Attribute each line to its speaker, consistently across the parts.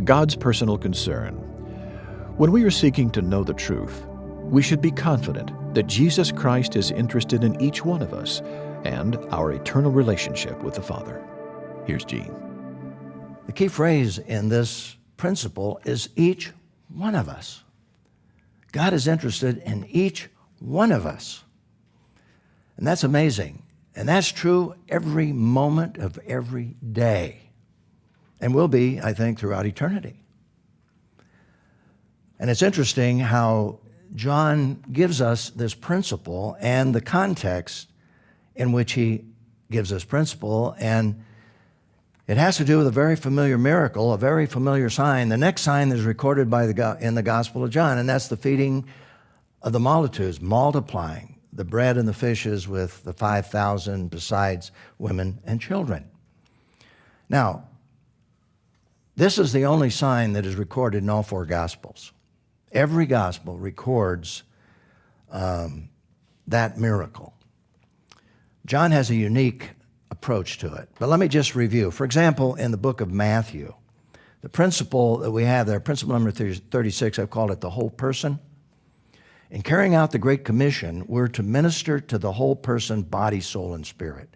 Speaker 1: God's personal concern. When we are seeking to know the truth, we should be confident that Jesus Christ is interested in each one of us and our eternal relationship with the Father. Here's Gene.
Speaker 2: The key phrase in this principle is each one of us. God is interested in each one of us. And that's amazing. And that's true every moment of every day. And will be, I think, throughout eternity. And it's interesting how John gives us this principle and the context in which he gives this principle. And it has to do with a very familiar miracle, a very familiar sign. The next sign is recorded in the Gospel of John, and that's the feeding of the multitudes, multiplying the bread and the fishes with the 5,000 besides women and children. Now, this is the only sign that is recorded in all four Gospels. Every Gospel records that miracle. John has a unique approach to it. But let me just review. For example, in the book of Matthew, the principle that we have there, principle number 36, I've called it the whole person. In carrying out the Great Commission, we're to minister to the whole person, body, soul, and spirit.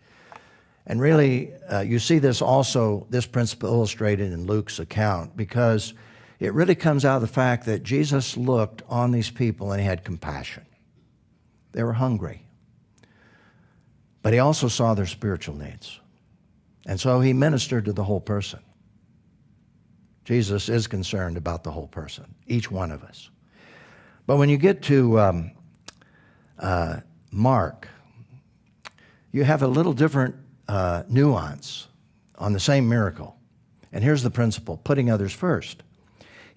Speaker 2: And really, you see this principle illustrated in Luke's account, because it really comes out of the fact that Jesus looked on these people and he had compassion. They were hungry. But he also saw their spiritual needs. And so he ministered to the whole person. Jesus is concerned about the whole person, each one of us. But when you get to Mark, you have a little different nuance on the same miracle. And here's the principle: putting others first.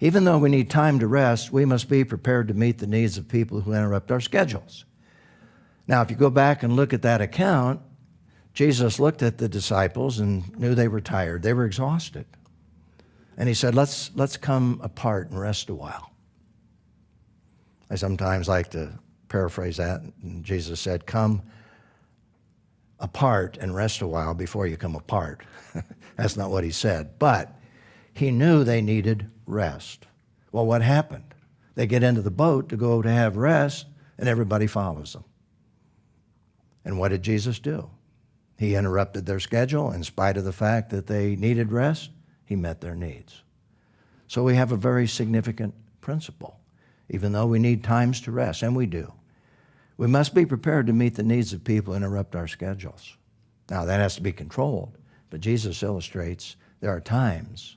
Speaker 2: Even though we need time to rest, we must be prepared to meet the needs of people who interrupt our schedules. Now, if you go back and look at that account, Jesus looked at the disciples and knew they were tired. They were exhausted. And he said, let's come apart and rest a while. I sometimes like to paraphrase that. And Jesus said, come apart and rest a while before you come apart. That's not what he said. But he knew they needed rest. Well, what happened? They get into the boat to go to have rest, and everybody follows them. And what did Jesus do? He interrupted their schedule. In spite of the fact that they needed rest, he met their needs. So we have a very significant principle. Even though we need times to rest, and we do, we must be prepared to meet the needs of people who interrupt our schedules. Now, that has to be controlled, but Jesus illustrates there are times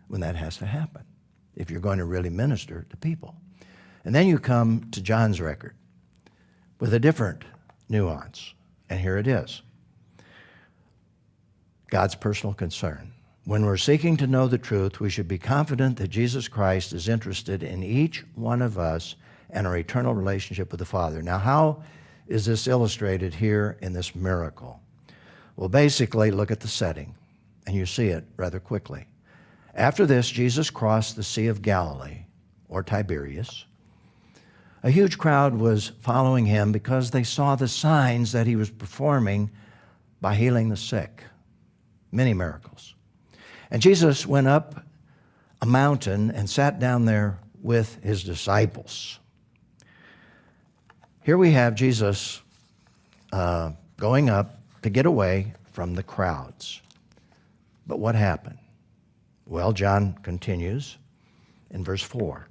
Speaker 2: when that has to happen if you're going to really minister to people. And then you come to John's record with a different nuance, and here it is. God's personal concern. When we're seeking to know the truth, we should be confident that Jesus Christ is interested in each one of us and our eternal relationship with the Father. Now, how is this illustrated here in this miracle? Well, basically, look at the setting, and you see it rather quickly. After this, Jesus crossed the Sea of Galilee, or Tiberias. A huge crowd was following him because they saw the signs that he was performing by healing the sick. Many miracles. And Jesus went up a mountain and sat down there with his disciples. Here we have Jesus going up to get away from the crowds. But what happened? Well, John continues in verse 4.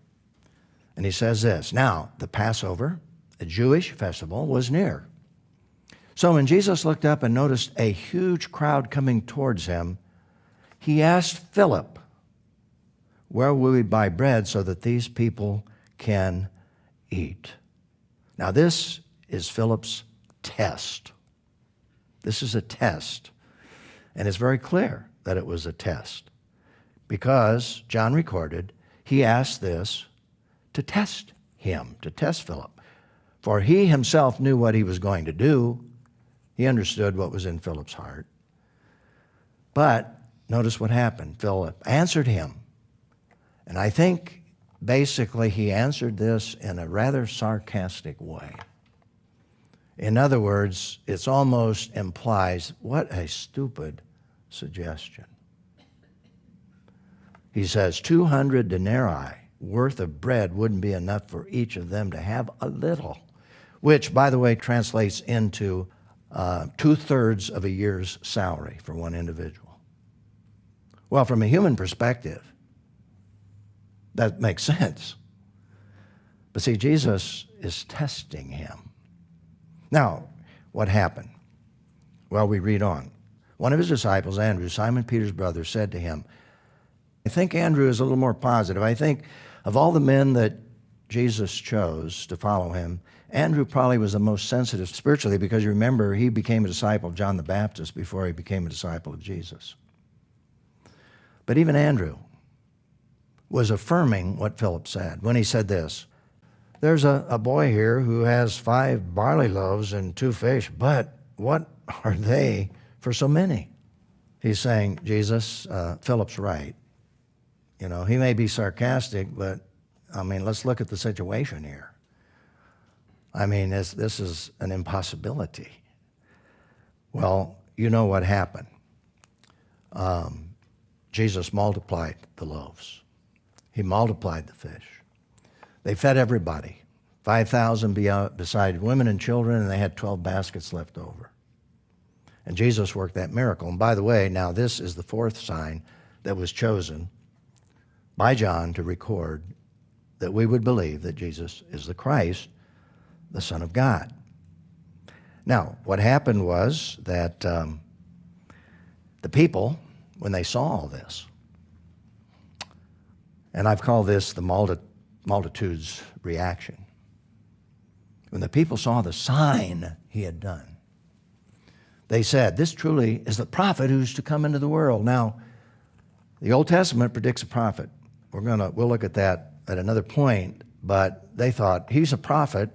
Speaker 2: And he says this, now the Passover, a Jewish festival, was near. So when Jesus looked up and noticed a huge crowd coming towards him, he asked Philip, where will we buy bread so that these people can eat? Now this is Philip's test. This is a test. And it's very clear that it was a test because John recorded he asked this to test him, to test Philip. For he himself knew what he was going to do. He understood what was in Philip's heart. But notice what happened. Philip answered him. And I think basically he answered this in a rather sarcastic way. In other words, it almost implies, what a stupid suggestion. He says 200 denarii worth of bread wouldn't be enough for each of them to have a little, which, by the way, translates into 2/3 of a year's salary for one individual. Well, from a human perspective, that makes sense. But see, Jesus is testing him. Now, what happened? Well, we read on. One of his disciples, Andrew, Simon Peter's brother, said to him, I think Andrew is a little more positive. I think of all the men that Jesus chose to follow him, Andrew probably was the most sensitive spiritually, because you remember he became a disciple of John the Baptist before he became a disciple of Jesus. But even Andrew was affirming what Philip said when he said this, there's a boy here who has 5 barley loaves and 2 fish, but what are they for so many? He's saying, Jesus, Philip's right. You know, he may be sarcastic, but, I mean, let's look at the situation here. I mean, this is an impossibility. Well, you know what happened. Jesus multiplied the loaves. He multiplied the fish. They fed everybody, 5,000 beside women and children, and they had 12 baskets left over. And Jesus worked that miracle. And by the way, now this is the 4th sign that was chosen by John to record that we would believe that Jesus is the Christ, the Son of God. Now, what happened was that the people, when they saw all this, and I've called this the multitude's reaction. When the people saw the sign he had done, they said, this truly is the prophet who's to come into the world. Now, the Old Testament predicts a prophet. We'll look at that at another point, but they thought, he's a prophet.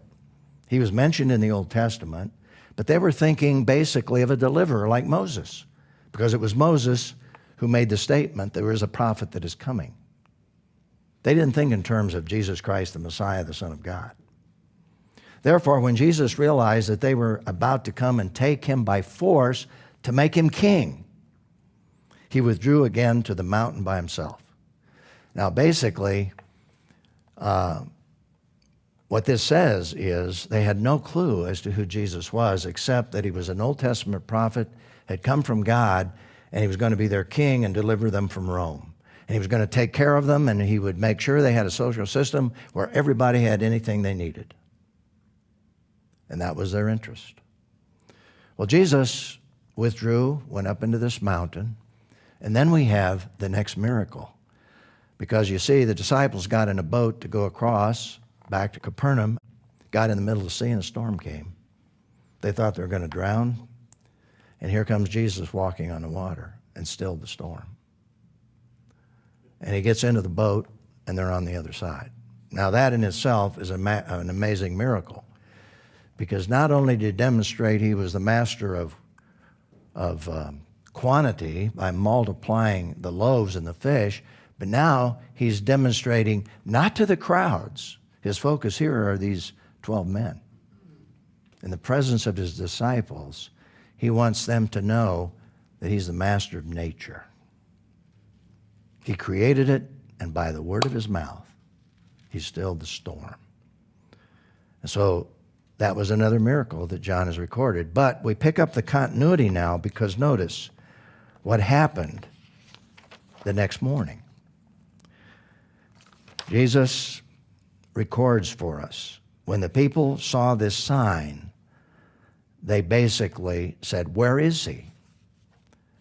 Speaker 2: He was mentioned in the Old Testament, but they were thinking basically of a deliverer like Moses, because it was Moses who made the statement, there is a prophet that is coming. They didn't think in terms of Jesus Christ, the Messiah, the Son of God. Therefore, when Jesus realized that they were about to come and take him by force to make him king, he withdrew again to the mountain by himself. Now, basically, what this says is they had no clue as to who Jesus was, except that he was an Old Testament prophet, had come from God, and he was going to be their king and deliver them from Rome. And he was going to take care of them, and he would make sure they had a social system where everybody had anything they needed. And that was their interest. Well, Jesus withdrew, went up into this mountain, and then we have the next miracle. Because you see, the disciples got in a boat to go across back to Capernaum, got in the middle of the sea, and a storm came. They thought they were going to drown, and here comes Jesus walking on the water and stilled the storm. And he gets into the boat, and they're on the other side. Now, that in itself is an amazing miracle, because not only did he demonstrate he was the master of quantity by multiplying the loaves and the fish, but now he's demonstrating not to the crowds. His focus here are these 12 men. In the presence of his disciples, he wants them to know that he's the master of nature. He created it, and by the word of his mouth, he stilled the storm. And so that was another miracle that John has recorded. But we pick up the continuity now, because notice what happened the next morning. Jesus records for us, when the people saw this sign, they basically said, where is he?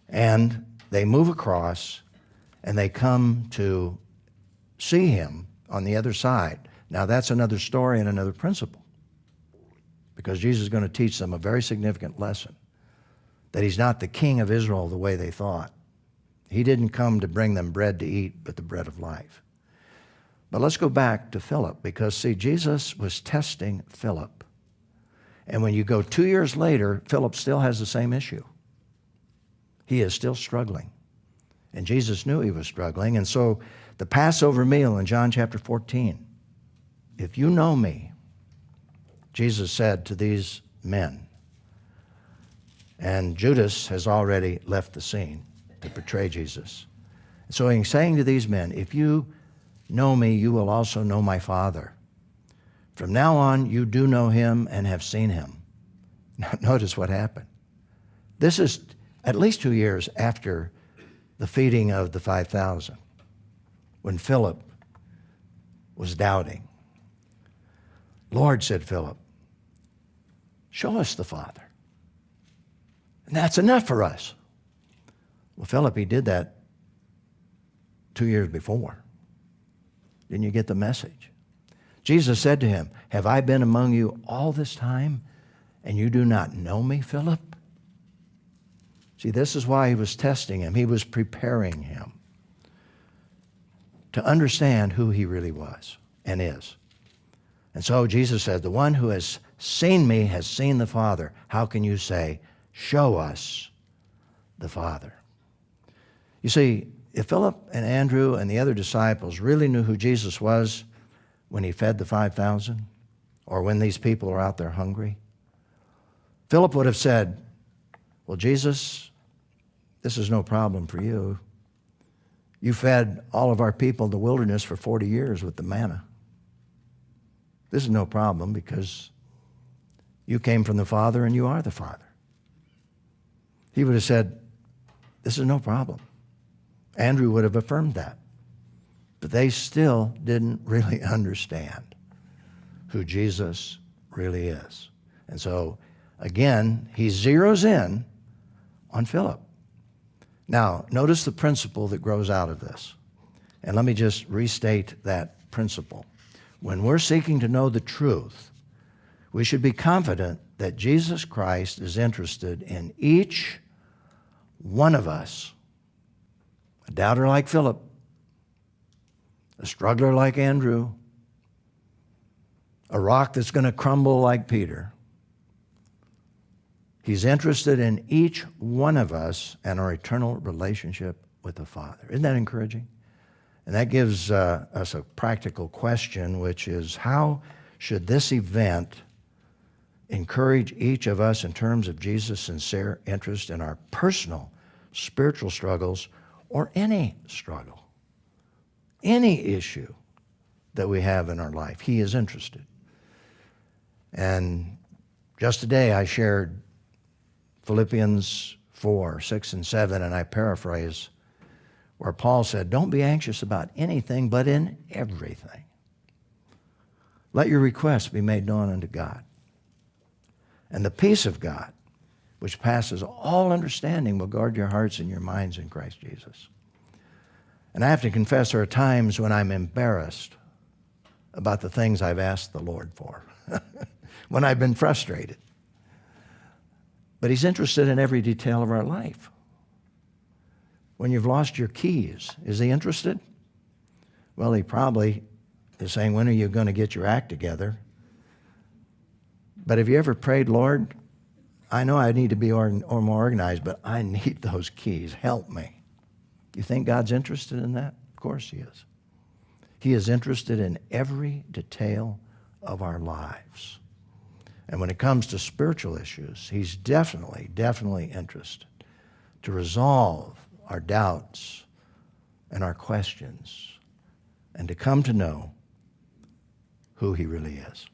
Speaker 2: And they move across, and they come to see him on the other side. Now, that's another story and another principle, because Jesus is going to teach them a very significant lesson, that he's not the king of Israel the way they thought. He didn't come to bring them bread to eat, but the bread of life. But let's go back to Philip, because, see, Jesus was testing Philip. And when you go 2 years later, Philip still has the same issue. He is still struggling. And Jesus knew he was struggling. And so the Passover meal in John chapter 14, if you know me, Jesus said to these men, and Judas has already left the scene to betray Jesus. So he's saying to these men, if you know me, you will also know my Father. From now on, you do know him and have seen him. Now, notice what happened. This is at least 2 years after the feeding of the 5,000, when Philip was doubting. Lord, said Philip, show us the Father, and that's enough for us. Well, Philip, he did that 2 years before. Didn't you get the message? Jesus said to him, have I been among you all this time, and you do not know me, Philip? See, this is why he was testing him. He was preparing him to understand who he really was and is. And so Jesus said, the one who has seen me has seen the Father. How can you say, show us the Father? You see, if Philip and Andrew and the other disciples really knew who Jesus was when he fed the 5,000, or when these people are out there hungry, Philip would have said, well, Jesus, this is no problem for you. You fed all of our people in the wilderness for 40 years with the manna. This is no problem because you came from the Father and you are the Father. He would have said, this is no problem. Andrew would have affirmed that. But they still didn't really understand who Jesus really is. And so, again, he zeroes in on Philip. Now, notice the principle that grows out of this. And let me just restate that principle. When we're seeking to know the truth, we should be confident that Jesus Christ is interested in each one of us. A doubter like Philip, a struggler like Andrew, a rock that's going to crumble like Peter. He's interested in each one of us and our eternal relationship with the Father. Isn't that encouraging? And that gives us a practical question, which is, how should this event encourage each of us in terms of Jesus' sincere interest in our personal spiritual struggles, or any struggle, any issue that we have in our life? He is interested. And just today I shared Philippians 4, 6, and 7, and I paraphrase, where Paul said, don't be anxious about anything, but in everything. Let your requests be made known unto God. And the peace of God, which passes all understanding, will guard your hearts and your minds in Christ Jesus. And I have to confess, there are times when I'm embarrassed about the things I've asked the Lord for, when I've been frustrated. But he's interested in every detail of our life. When you've lost your keys, is he interested? Well, he probably is saying, when are you going to get your act together? But have you ever prayed, Lord, I know I need to be more organized, but I need those keys. Help me. You think God's interested in that? Of course he is. He is interested in every detail of our lives. And when it comes to spiritual issues, he's definitely interested to resolve our doubts and our questions and to come to know who he really is.